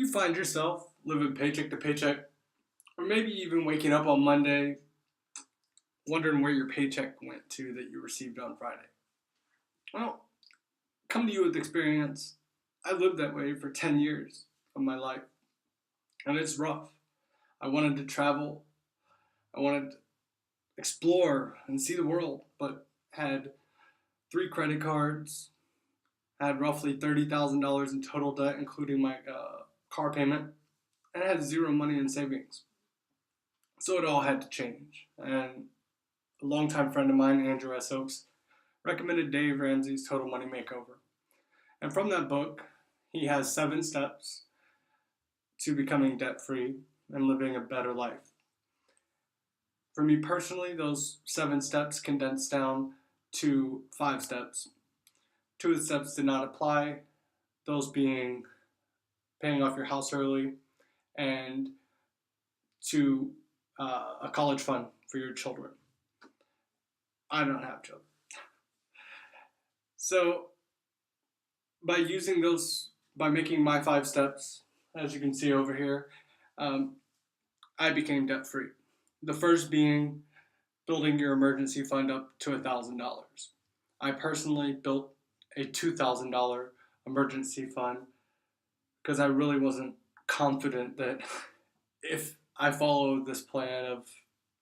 You find yourself living paycheck to paycheck, or maybe even waking up on Monday wondering where your paycheck went to that you received on Friday. Well, come to you with experience. I lived that way for 10 years of my life, and it's rough. I wanted to travel, I wanted to explore and see the world, but had three credit cards, had roughly $30,000 in total debt, including my car payment, and I had zero money in savings. So it all had to change. And a longtime friend of mine, Andrew S. Oaks, recommended Dave Ramsey's Total Money Makeover. And from that book, he has 7 steps to becoming debt free and living a better life. For me personally, those 7 steps condensed down to 5 steps. 2 of the steps did not apply, those being paying off your house early and to a college fund for your children. I don't have children. So by making my 5 steps, as you can see over here, I became debt free. The first being building your emergency fund up to $1,000. I personally built a $2,000 emergency fund because I really wasn't confident that if I followed this plan of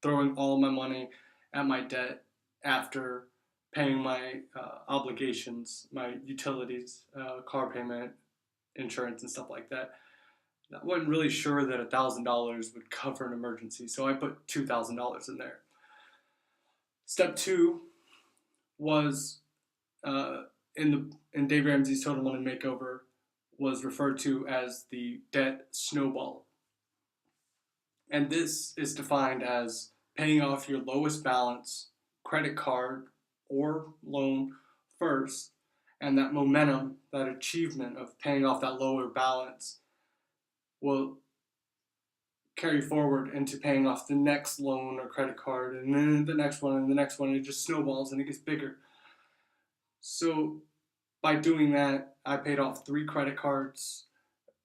throwing all my money at my debt after paying my obligations, my utilities, car payment, insurance, and stuff like that, I wasn't really sure that $1,000 would cover an emergency, so I put $2,000 in there. Step 2 was in Dave Ramsey's Total Money Makeover was referred to as the debt snowball. And this is defined as paying off your lowest balance credit card or loan first, and that momentum, that achievement of paying off that lower balance will carry forward into paying off the next loan or credit card, and then the next one and the next one. It just snowballs and it gets bigger. So by doing that, I paid off 3 credit cards,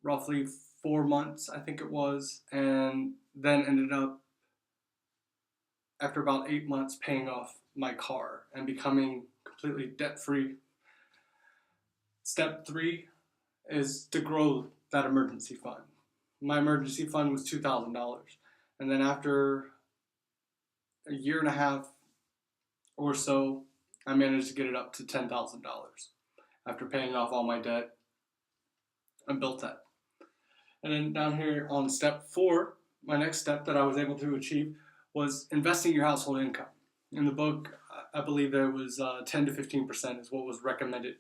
roughly 4 months, I think it was, and then ended up, after about 8 months, paying off my car and becoming completely debt-free. Step 3 is to grow that emergency fund. My emergency fund was $2,000, and then after a year and a half or so, I managed to get it up to $10,000 after paying off all my debt. I built that. And then down here on step 4, my next step that I was able to achieve was investing your household income. In the book, I believe there was 10 to 15% is what was recommended.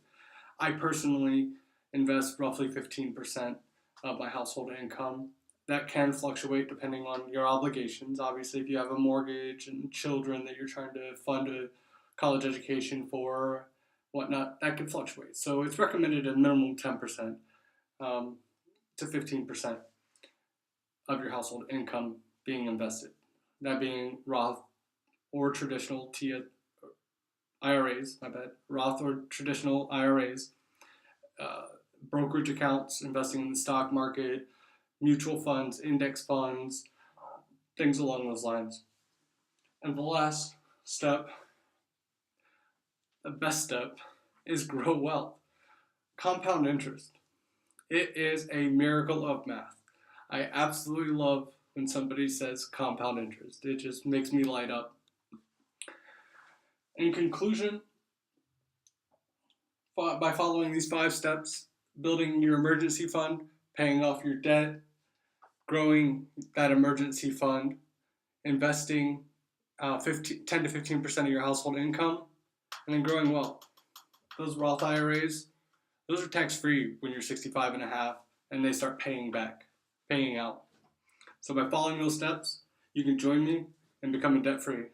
I personally invest roughly 15% of my household income. That can fluctuate depending on your obligations. Obviously, if you have a mortgage and children that you're trying to fund a college education for, whatnot, that can fluctuate. So it's recommended a minimum 10% to 15% of your household income being invested. That being Roth or traditional IRAs, Roth or traditional IRAs, brokerage accounts, investing in the stock market, mutual funds, index funds, things along those lines. And the last step, the best step, is grow wealth. Compound interest. It is a miracle of math. I absolutely love when somebody says compound interest. It just makes me light up. In conclusion, by following these 5 steps, building your emergency fund, paying off your debt, growing that emergency fund, investing 10 to 15% of your household income, and then growing wealth. Those Roth IRAs, those are tax-free when you're 65 and a half and they start paying out. So by following those steps, you can join me and become debt-free.